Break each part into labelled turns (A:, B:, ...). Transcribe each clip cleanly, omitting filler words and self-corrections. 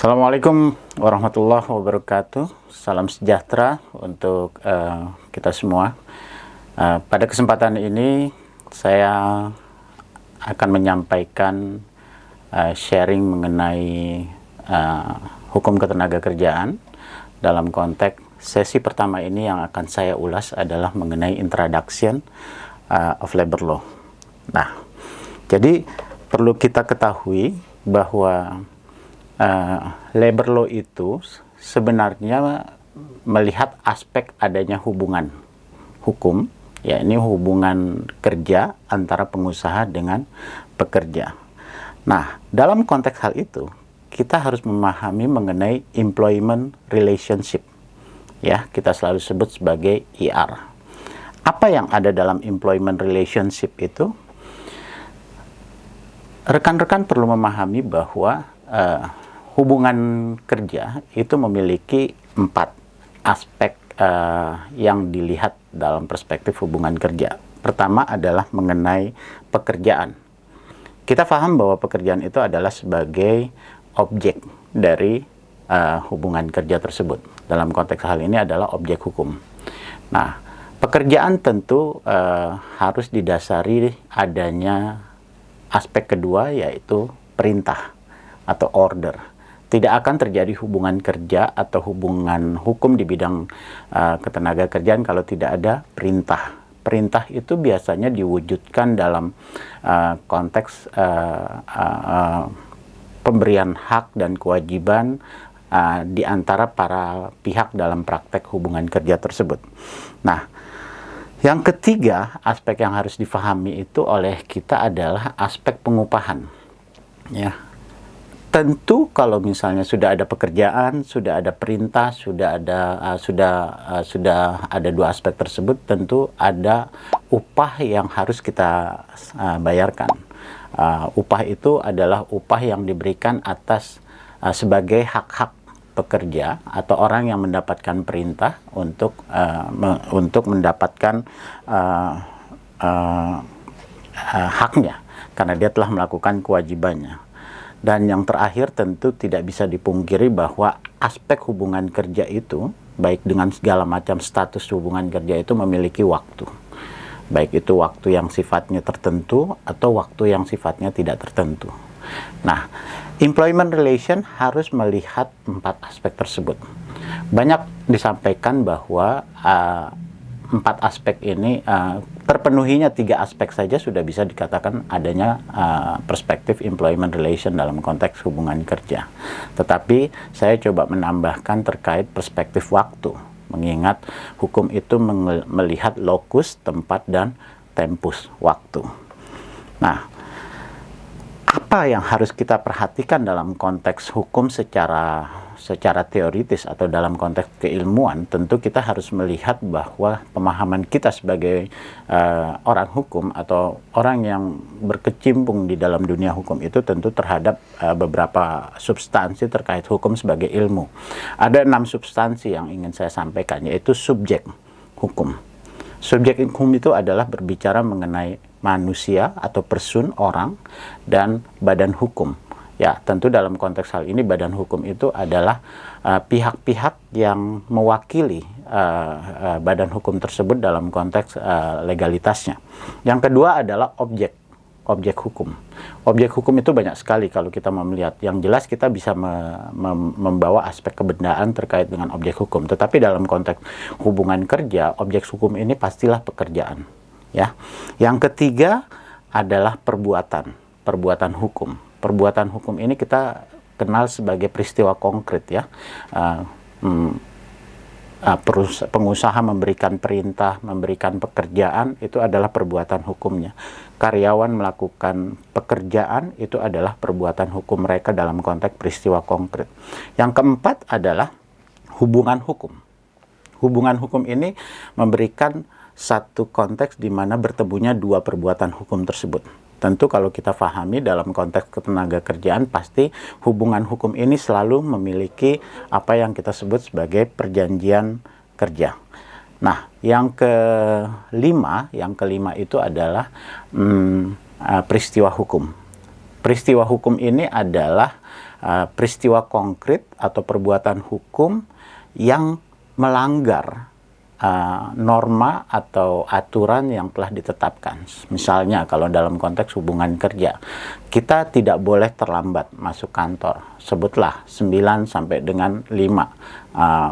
A: Assalamualaikum warahmatullahi wabarakatuh. Salam sejahtera untuk kita semua. Pada kesempatan ini saya akan menyampaikan sharing mengenai hukum ketenagakerjaan dalam konteks sesi pertama ini. Yang akan saya ulas adalah mengenai introduction of labor law. Nah, jadi perlu kita ketahui bahwa labor law itu sebenarnya melihat aspek adanya hubungan hukum, ya, ini hubungan kerja antara pengusaha dengan pekerja. Nah, dalam konteks hal itu kita harus memahami mengenai employment relationship, ya, kita selalu sebut sebagai ER. Apa yang ada dalam employment relationship itu? Rekan-rekan perlu memahami bahwa hubungan kerja itu memiliki 4 aspek yang dilihat dalam perspektif hubungan kerja. Pertama adalah mengenai pekerjaan. Kita paham bahwa pekerjaan itu adalah sebagai objek dari hubungan kerja tersebut. Dalam konteks hal ini adalah objek hukum. Nah, pekerjaan tentu harus didasari adanya aspek kedua, yaitu perintah atau order. Tidak akan terjadi hubungan kerja atau hubungan hukum di bidang ketenagakerjaan kalau tidak ada perintah. Perintah itu biasanya diwujudkan dalam konteks pemberian hak dan kewajiban di antara para pihak dalam praktek hubungan kerja tersebut. Nah, yang ketiga aspek yang harus difahami itu oleh kita adalah aspek pengupahan, ya. Tentu kalau misalnya sudah ada pekerjaan, sudah ada perintah, sudah ada dua aspek tersebut, tentu ada upah yang harus kita bayarkan. Upah itu adalah upah yang diberikan atas sebagai hak-hak pekerja atau orang yang mendapatkan perintah untuk mendapatkan haknya karena dia telah melakukan kewajibannya. Dan yang terakhir tentu tidak bisa dipungkiri bahwa aspek hubungan kerja itu, baik dengan segala macam status hubungan kerja itu memiliki waktu. Baik itu waktu yang sifatnya tertentu atau waktu yang sifatnya tidak tertentu. Nah, employment relation harus melihat 4 aspek tersebut. Banyak disampaikan bahwa 4 aspek ini terpenuhinya 3 aspek saja sudah bisa dikatakan adanya perspektif employment relation dalam konteks hubungan kerja. Tetapi saya coba menambahkan terkait perspektif waktu, mengingat hukum itu melihat lokus, tempat, dan tempus, waktu. Nah, apa yang harus kita perhatikan dalam konteks hukum secara teoritis atau dalam konteks keilmuan? Tentu kita harus melihat bahwa pemahaman kita sebagai orang hukum atau orang yang berkecimpung di dalam dunia hukum itu tentu terhadap beberapa substansi terkait hukum sebagai ilmu. Ada 6 substansi yang ingin saya sampaikan, yaitu subjek hukum. Subjek hukum itu adalah berbicara mengenai manusia atau person, orang, dan badan hukum. Ya, tentu dalam konteks hal ini badan hukum itu adalah pihak-pihak yang mewakili badan hukum tersebut dalam konteks legalitasnya. Yang kedua adalah objek hukum. Objek hukum itu banyak sekali kalau kita mau melihat. Yang jelas kita bisa membawa aspek kebendaan terkait dengan objek hukum. Tetapi dalam konteks hubungan kerja, objek hukum ini pastilah pekerjaan. Ya. Yang ketiga adalah perbuatan hukum. Perbuatan hukum ini kita kenal sebagai peristiwa konkret, ya. Pengusaha memberikan perintah, memberikan pekerjaan, itu adalah perbuatan hukumnya. Karyawan melakukan pekerjaan, itu adalah perbuatan hukum mereka dalam konteks peristiwa konkret. Yang keempat adalah hubungan hukum. Hubungan hukum ini memberikan satu konteks di mana bertemunya 2 perbuatan hukum tersebut. Tentu kalau kita pahami dalam konteks ketenagakerjaan, pasti hubungan hukum ini selalu memiliki apa yang kita sebut sebagai perjanjian kerja. Nah, yang kelima itu adalah peristiwa hukum. peristiwa hukum ini adalah peristiwa konkret atau perbuatan hukum yang melanggar norma atau aturan yang telah ditetapkan. Misalnya kalau dalam konteks hubungan kerja, kita tidak boleh terlambat masuk kantor. Sebutlah 9 sampai dengan 5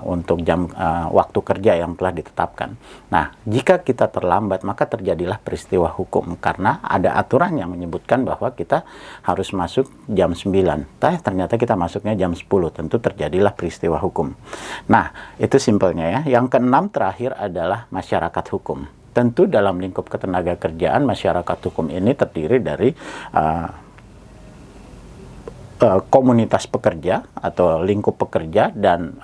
A: untuk jam waktu kerja yang telah ditetapkan. Nah, jika kita terlambat, maka terjadilah peristiwa hukum karena ada aturan yang menyebutkan bahwa kita harus masuk jam 9. Ternyata kita masuknya jam 10, tentu terjadilah peristiwa hukum. Nah, itu simpelnya ya. Yang keenam terakhir adalah masyarakat hukum. Tentu dalam lingkup ketenagakerjaan, masyarakat hukum ini terdiri dari komunitas pekerja atau lingkup pekerja dan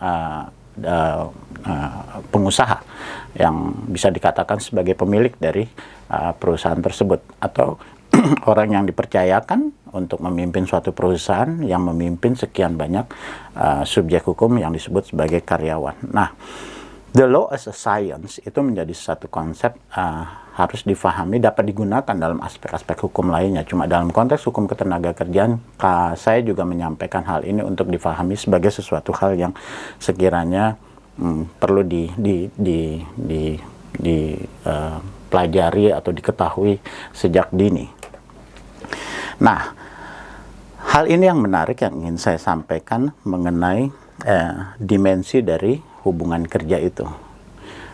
A: pengusaha yang bisa dikatakan sebagai pemilik dari perusahaan tersebut atau orang yang dipercayakan untuk memimpin suatu perusahaan yang memimpin sekian banyak subjek hukum yang disebut sebagai karyawan. Nah, the law as a science itu menjadi satu konsep harus difahami, dapat digunakan dalam aspek-aspek hukum lainnya. Cuma dalam konteks hukum ketenagakerjaan, saya juga menyampaikan hal ini untuk difahami sebagai sesuatu hal yang sekiranya perlu dipelajari atau diketahui sejak dini. Nah, hal ini yang menarik yang ingin saya sampaikan mengenai dimensi dari hubungan kerja itu.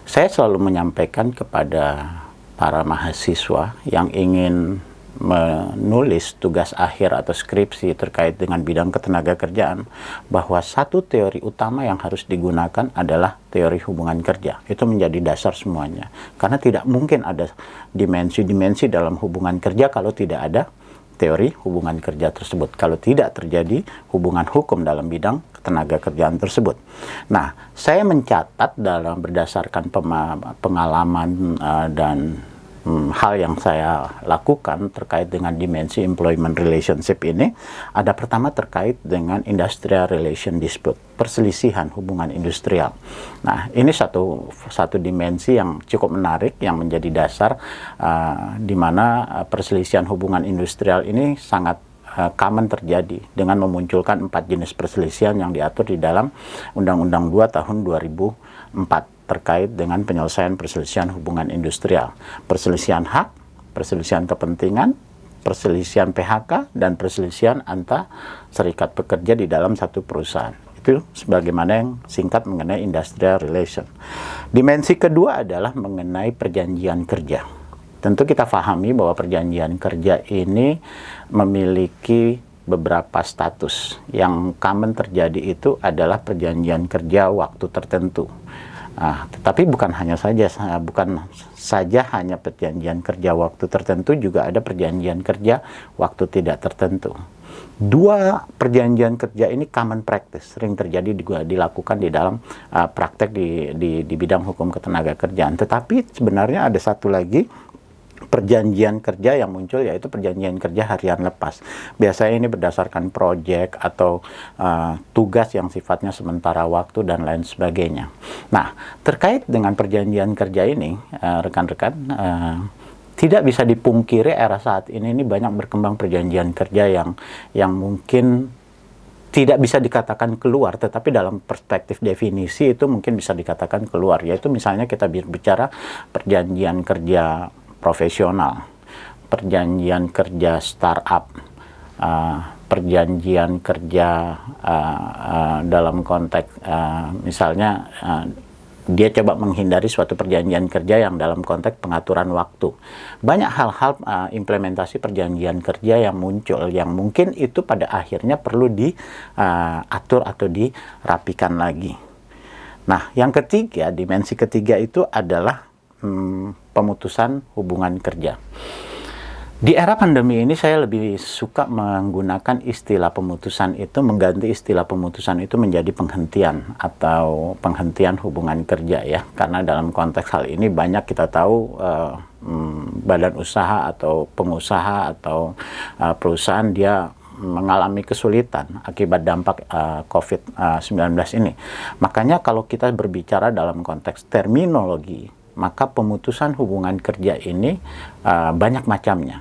A: Saya selalu menyampaikan kepada para mahasiswa yang ingin menulis tugas akhir atau skripsi terkait dengan bidang ketenagakerjaan bahwa satu teori utama yang harus digunakan adalah teori hubungan kerja. Itu menjadi dasar semuanya. Karena tidak mungkin ada dimensi-dimensi dalam hubungan kerja kalau tidak ada teori hubungan kerja tersebut, kalau tidak terjadi hubungan hukum dalam bidang ketenagakerjaan tersebut. Nah, saya mencatat dalam berdasarkan pengalaman dan hal yang saya lakukan terkait dengan dimensi employment relationship ini, ada pertama terkait dengan industrial relation dispute, perselisihan hubungan industrial. Nah, ini satu dimensi yang cukup menarik yang menjadi dasar di mana perselisihan hubungan industrial ini sangat common terjadi dengan memunculkan 4 jenis perselisihan yang diatur di dalam Undang-Undang 2 tahun 2004 terkait dengan penyelesaian perselisihan hubungan industrial, perselisihan hak, perselisihan kepentingan, perselisihan PHK, dan perselisihan antar serikat pekerja di dalam satu perusahaan. Itu sebagaimana yang singkat mengenai industrial relation. Dimensi kedua adalah mengenai perjanjian kerja. Tentu kita pahami bahwa perjanjian kerja ini memiliki beberapa status. Yang common terjadi itu adalah perjanjian kerja waktu tertentu. Tetapi bukan saja hanya perjanjian kerja waktu tertentu, juga ada perjanjian kerja waktu tidak tertentu. Dua perjanjian kerja ini common practice, sering terjadi dilakukan di dalam praktek di bidang hukum ketenagakerjaan. Tetapi sebenarnya ada satu lagi perjanjian kerja yang muncul, yaitu perjanjian kerja harian lepas. Biasanya ini berdasarkan proyek atau tugas yang sifatnya sementara waktu dan lain sebagainya. Nah, terkait dengan perjanjian kerja ini, rekan-rekan, tidak bisa dipungkiri era saat ini banyak berkembang perjanjian kerja yang mungkin tidak bisa dikatakan keluar, tetapi dalam perspektif definisi itu mungkin bisa dikatakan keluar, yaitu misalnya kita bicara perjanjian kerja profesional, perjanjian kerja startup, perjanjian kerja dalam konteks misalnya dia coba menghindari suatu perjanjian kerja yang dalam konteks pengaturan waktu. Banyak hal-hal implementasi perjanjian kerja yang muncul yang mungkin itu pada akhirnya perlu diatur atau dirapikan lagi. Nah, yang ketiga, dimensi ketiga itu adalah pemutusan hubungan kerja. Di era pandemi ini saya lebih suka menggunakan istilah pemutusan itu, mengganti istilah pemutusan itu menjadi penghentian atau penghentian hubungan kerja ya. Karena dalam konteks hal ini banyak kita tahu badan usaha atau pengusaha atau perusahaan dia mengalami kesulitan akibat dampak COVID-19 ini. Makanya kalau kita berbicara dalam konteks terminologi, maka pemutusan hubungan kerja ini banyak macamnya.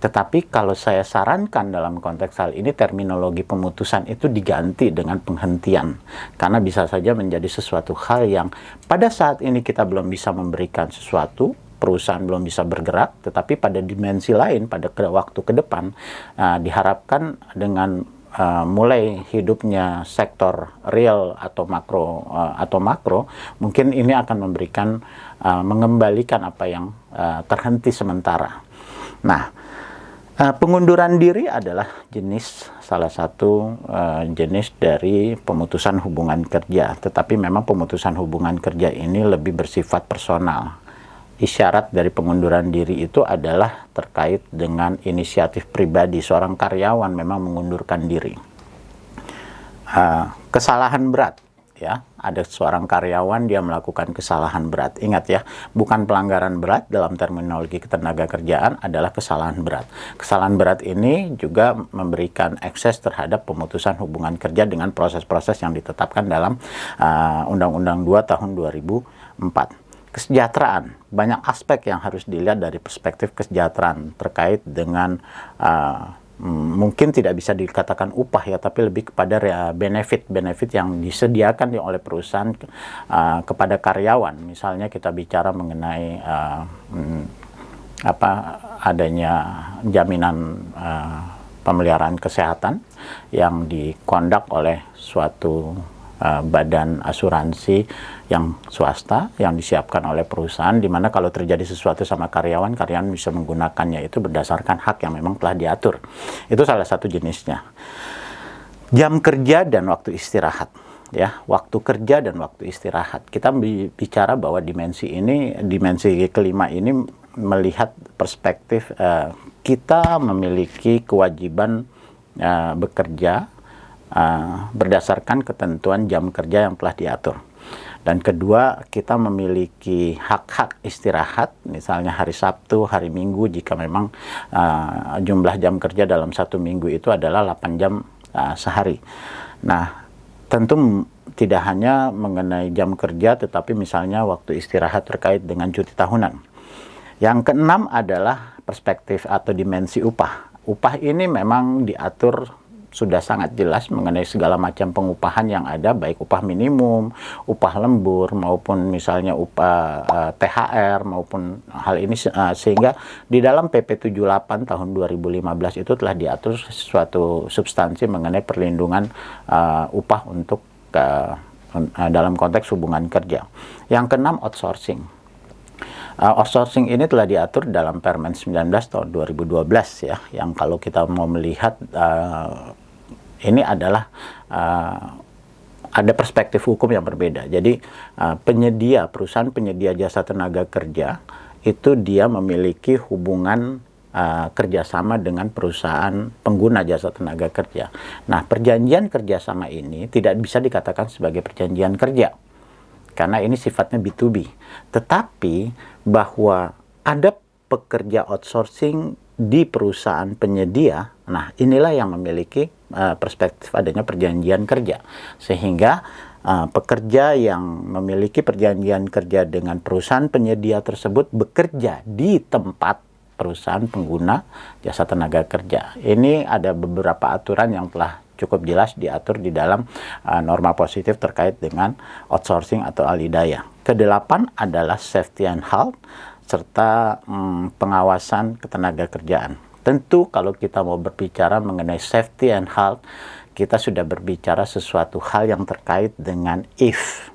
A: Tetapi kalau saya sarankan dalam konteks hal ini, terminologi pemutusan itu diganti dengan penghentian. Karena bisa saja menjadi sesuatu hal yang pada saat ini kita belum bisa memberikan sesuatu, perusahaan belum bisa bergerak, tetapi pada dimensi lain, pada waktu ke depan, diharapkan dengan mulai hidupnya sektor real atau makro, mungkin ini akan memberikan, mengembalikan apa yang terhenti sementara. Nah, pengunduran diri adalah salah satu jenis dari pemutusan hubungan kerja. Tetapi memang pemutusan hubungan kerja ini lebih bersifat personal. Isyarat dari pengunduran diri itu adalah terkait dengan inisiatif pribadi. Seorang karyawan memang mengundurkan diri. Kesalahan berat. Ya, ada seorang karyawan dia melakukan kesalahan berat. Ingat ya, bukan pelanggaran berat dalam terminologi ketenagakerjaan, adalah kesalahan berat. Kesalahan berat ini juga memberikan akses terhadap pemutusan hubungan kerja dengan proses-proses yang ditetapkan dalam Undang-Undang 2 tahun 2004. Kesejahteraan, banyak aspek yang harus dilihat dari perspektif kesejahteraan terkait dengan mungkin tidak bisa dikatakan upah ya, tapi lebih kepada benefit yang disediakan oleh perusahaan kepada karyawan. Misalnya kita bicara mengenai adanya jaminan pemeliharaan kesehatan yang dikondak oleh suatu badan asuransi yang swasta yang disiapkan oleh perusahaan, di mana kalau terjadi sesuatu sama karyawan bisa menggunakannya itu berdasarkan hak yang memang telah diatur. Itu salah satu jenisnya. Jam kerja dan waktu istirahat. Ya, waktu kerja dan waktu istirahat. Kita bicara bahwa dimensi kelima ini melihat perspektif kita memiliki kewajiban bekerja berdasarkan ketentuan jam kerja yang telah diatur. Dan kedua, kita memiliki hak-hak istirahat, misalnya hari Sabtu, hari Minggu, jika memang jumlah jam kerja dalam satu minggu itu adalah 8 jam sehari. Nah, tentu tidak hanya mengenai jam kerja, tetapi misalnya waktu istirahat terkait dengan cuti tahunan. Yang keenam adalah perspektif atau dimensi upah. Upah ini memang diatur sudah sangat jelas mengenai segala macam pengupahan yang ada, baik upah minimum, upah lembur, maupun misalnya upah THR, maupun hal ini, sehingga di dalam PP 78 tahun 2015 itu telah diatur suatu substansi mengenai perlindungan upah untuk dalam konteks hubungan kerja. Yang keenam, outsourcing. Outsourcing ini telah diatur dalam Permen 19 tahun 2012 ya, yang kalau kita mau melihat ini adalah ada perspektif hukum yang berbeda. Jadi perusahaan penyedia jasa tenaga kerja itu dia memiliki hubungan kerjasama dengan perusahaan pengguna jasa tenaga kerja. Nah, perjanjian kerjasama ini tidak bisa dikatakan sebagai perjanjian kerja karena ini sifatnya B2B. Tetapi bahwa ada pekerja outsourcing di perusahaan penyedia, nah inilah yang memiliki perspektif adanya perjanjian kerja, sehingga pekerja yang memiliki perjanjian kerja dengan perusahaan penyedia tersebut bekerja di tempat perusahaan pengguna jasa tenaga kerja. Ini ada beberapa aturan yang telah cukup jelas diatur di dalam norma positif terkait dengan outsourcing atau alidaya. Kedelapan adalah safety and health serta pengawasan ketenaga kerjaan. Tentu kalau kita mau berbicara mengenai safety and health, kita sudah berbicara sesuatu hal yang terkait dengan if.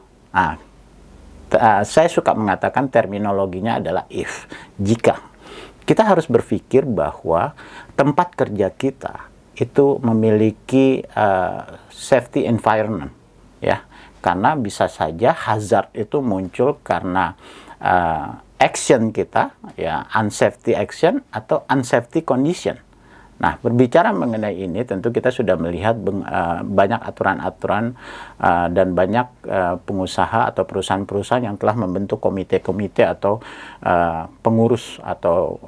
A: Saya suka mengatakan terminologinya adalah if. Jika. Kita harus berpikir bahwa tempat kerja kita itu memiliki safety environment, ya. Karena bisa saja hazard itu muncul karena action kita, ya, unsafety action atau unsafety condition. Nah, berbicara mengenai ini, tentu kita sudah melihat banyak aturan-aturan dan banyak pengusaha atau perusahaan-perusahaan yang telah membentuk komite-komite atau pengurus atau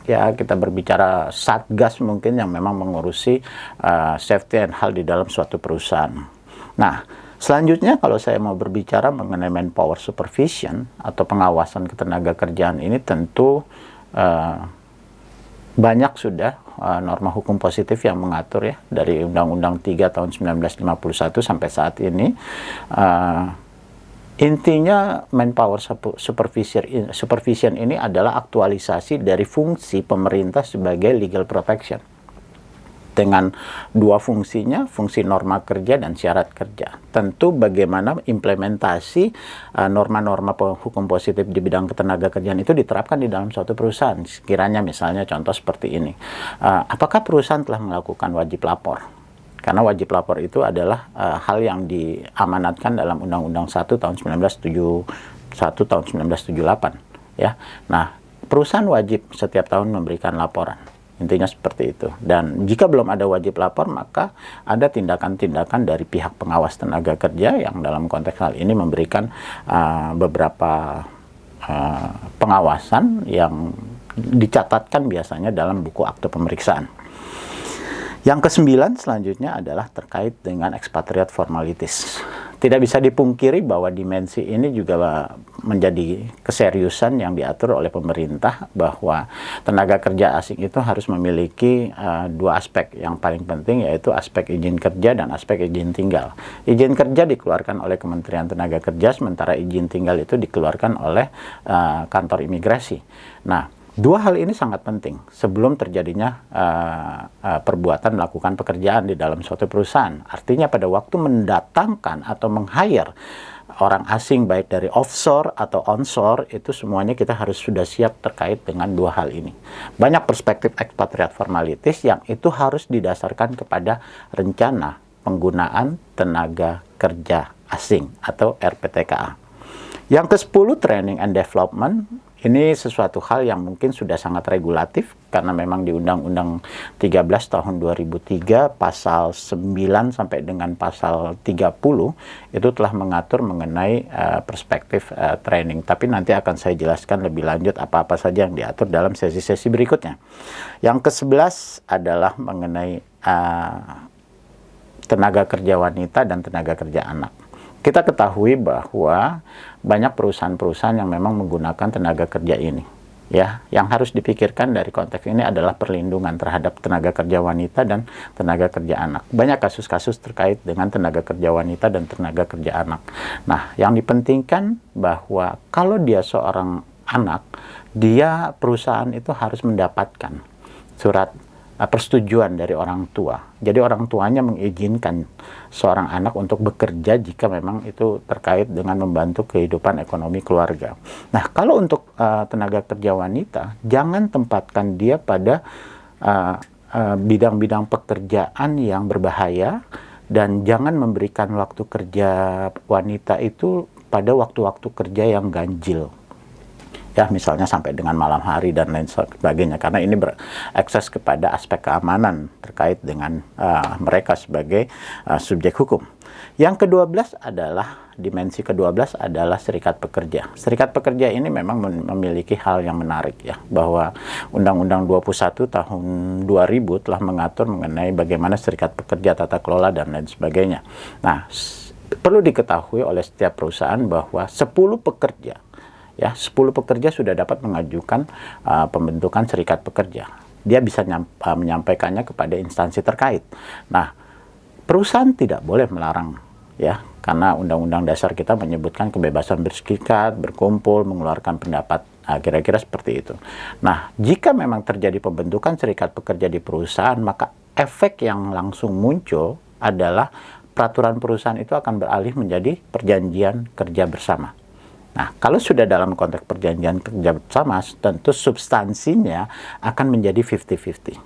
A: ya kita berbicara satgas mungkin yang memang mengurusi safety and health di dalam suatu perusahaan. Nah, selanjutnya kalau saya mau berbicara mengenai manpower supervision atau pengawasan ketenaga kerjaan ini, tentu banyak sudah norma hukum positif yang mengatur ya, dari Undang-Undang 3 tahun 1951 sampai saat ini. Intinya manpower supervision ini adalah aktualisasi dari fungsi pemerintah sebagai legal protection, dengan dua fungsinya, fungsi norma kerja dan syarat kerja. Tentu bagaimana implementasi norma-norma hukum positif di bidang ketenaga kerjaan itu diterapkan di dalam suatu perusahaan. Sekiranya misalnya contoh seperti ini, apakah perusahaan telah melakukan wajib lapor? Karena wajib lapor itu adalah hal yang diamanatkan dalam Undang-Undang 1 tahun 1971 tahun 1978 ya. Nah, perusahaan wajib setiap tahun memberikan laporan. Intinya seperti itu. Dan jika belum ada wajib lapor, maka ada tindakan-tindakan dari pihak pengawas tenaga kerja yang dalam konteks hal ini memberikan beberapa pengawasan yang dicatatkan biasanya dalam buku akte pemeriksaan. Yang kesembilan selanjutnya adalah terkait dengan expatriate formalities. Tidak bisa dipungkiri bahwa dimensi ini juga menjadi keseriusan yang diatur oleh pemerintah, bahwa tenaga kerja asing itu harus memiliki dua aspek yang paling penting, yaitu aspek izin kerja dan aspek izin tinggal. Izin kerja dikeluarkan oleh Kementerian Tenaga Kerja, sementara izin tinggal itu dikeluarkan oleh kantor imigrasi. Nah, dua hal ini sangat penting sebelum terjadinya perbuatan melakukan pekerjaan di dalam suatu perusahaan. Artinya pada waktu mendatangkan atau meng-hire orang asing baik dari offshore atau onshore, itu semuanya kita harus sudah siap terkait dengan dua hal ini. Banyak perspektif expatriate formalities yang itu harus didasarkan kepada rencana penggunaan tenaga kerja asing atau RPTKA. Yang ke-10, training and development. Ini sesuatu hal yang mungkin sudah sangat regulatif, karena memang di Undang-Undang 13 tahun 2003 pasal 9 sampai dengan pasal 30 itu telah mengatur mengenai perspektif training. Tapi nanti akan saya jelaskan lebih lanjut apa-apa saja yang diatur dalam sesi-sesi berikutnya. Yang ke-11 adalah mengenai tenaga kerja wanita dan tenaga kerja anak. Kita ketahui bahwa banyak perusahaan-perusahaan yang memang menggunakan tenaga kerja ini. Ya, yang harus dipikirkan dari konteks ini adalah perlindungan terhadap tenaga kerja wanita dan tenaga kerja anak. Banyak kasus-kasus terkait dengan tenaga kerja wanita dan tenaga kerja anak. Nah, yang dipentingkan bahwa kalau dia seorang anak, dia perusahaan itu harus mendapatkan surat persetujuan dari orang tua. Jadi orang tuanya mengizinkan seorang anak untuk bekerja jika memang itu terkait dengan membantu kehidupan ekonomi keluarga. Nah, kalau untuk tenaga kerja wanita, jangan tempatkan dia pada bidang-bidang pekerjaan yang berbahaya, dan jangan memberikan waktu kerja wanita itu pada waktu-waktu kerja yang ganjil. Ya, misalnya sampai dengan malam hari dan lain sebagainya, karena ini berakses kepada aspek keamanan terkait dengan mereka sebagai subjek hukum. Yang ke-12 adalah, dimensi ke-12 adalah serikat pekerja. Serikat pekerja ini memang memiliki hal yang menarik ya, bahwa Undang-Undang 21 tahun 2000 telah mengatur mengenai bagaimana serikat pekerja, tata kelola dan lain sebagainya. Nah, perlu diketahui oleh setiap perusahaan bahwa 10 pekerja sudah dapat mengajukan pembentukan serikat pekerja. Dia bisa menyampaikannya kepada instansi terkait. Nah, perusahaan tidak boleh melarang ya, karena Undang-Undang Dasar kita menyebutkan kebebasan berserikat, berkumpul, mengeluarkan pendapat. Kira-kira seperti itu. Nah, jika memang terjadi pembentukan serikat pekerja di perusahaan, maka efek yang langsung muncul adalah peraturan perusahaan itu akan beralih menjadi perjanjian kerja bersama. Nah, kalau sudah dalam konteks perjanjian kerja bersama, tentu substansinya akan menjadi 50-50.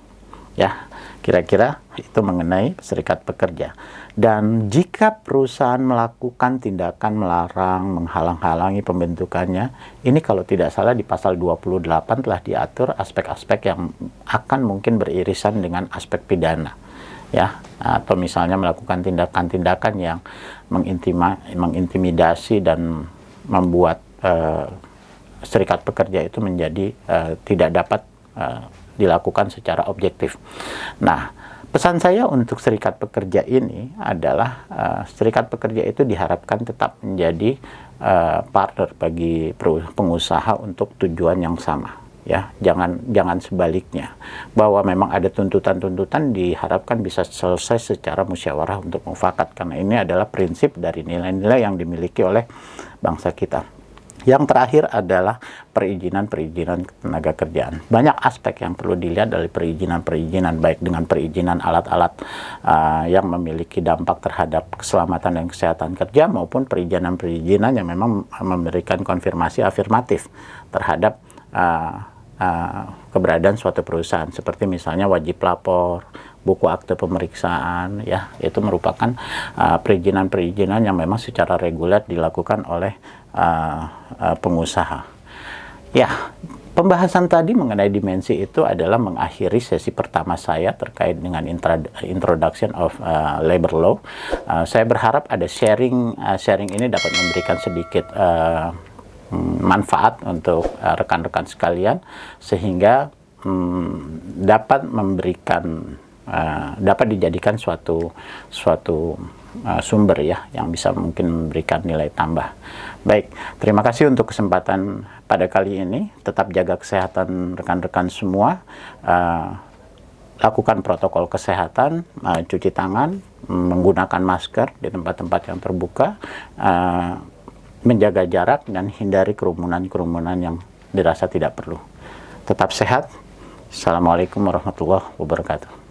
A: Ya, kira-kira itu mengenai serikat pekerja. Dan jika perusahaan melakukan tindakan melarang, menghalang-halangi pembentukannya, ini kalau tidak salah di pasal 28 telah diatur aspek-aspek yang akan mungkin beririsan dengan aspek pidana. Ya, atau misalnya melakukan tindakan-tindakan yang mengintimidasi dan membuat serikat pekerja itu menjadi tidak dapat dilakukan secara objektif. Nah, pesan saya untuk serikat pekerja ini adalah serikat pekerja itu diharapkan tetap menjadi partner bagi pengusaha untuk tujuan yang sama. ya, jangan sebaliknya, bahwa memang ada tuntutan-tuntutan diharapkan bisa selesai secara musyawarah untuk mufakat, karena ini adalah prinsip dari nilai-nilai yang dimiliki oleh bangsa kita. Yang terakhir adalah perizinan tenaga kerjaan. Banyak aspek yang perlu dilihat dari perizinan, baik dengan perizinan alat-alat yang memiliki dampak terhadap keselamatan dan kesehatan kerja, maupun perizinan yang memang memberikan konfirmasi afirmatif terhadap keberadaan suatu perusahaan, seperti misalnya wajib lapor, buku akte pemeriksaan, ya, itu merupakan perizinan yang memang secara reguler dilakukan oleh pengusaha. Ya, pembahasan tadi mengenai dimensi itu adalah mengakhiri sesi pertama saya terkait dengan introduction of labor law. Saya berharap ada sharing ini dapat memberikan sedikit manfaat untuk rekan-rekan sekalian, sehingga dapat dijadikan suatu sumber, ya, yang bisa mungkin memberikan nilai tambah. Baik, terima kasih untuk kesempatan pada kali ini. Tetap jaga kesehatan rekan-rekan semua, lakukan protokol kesehatan, cuci tangan, menggunakan masker di tempat-tempat yang terbuka, menjaga jarak, dan hindari kerumunan yang dirasa tidak perlu. Tetap sehat. Assalamualaikum warahmatullahi wabarakatuh.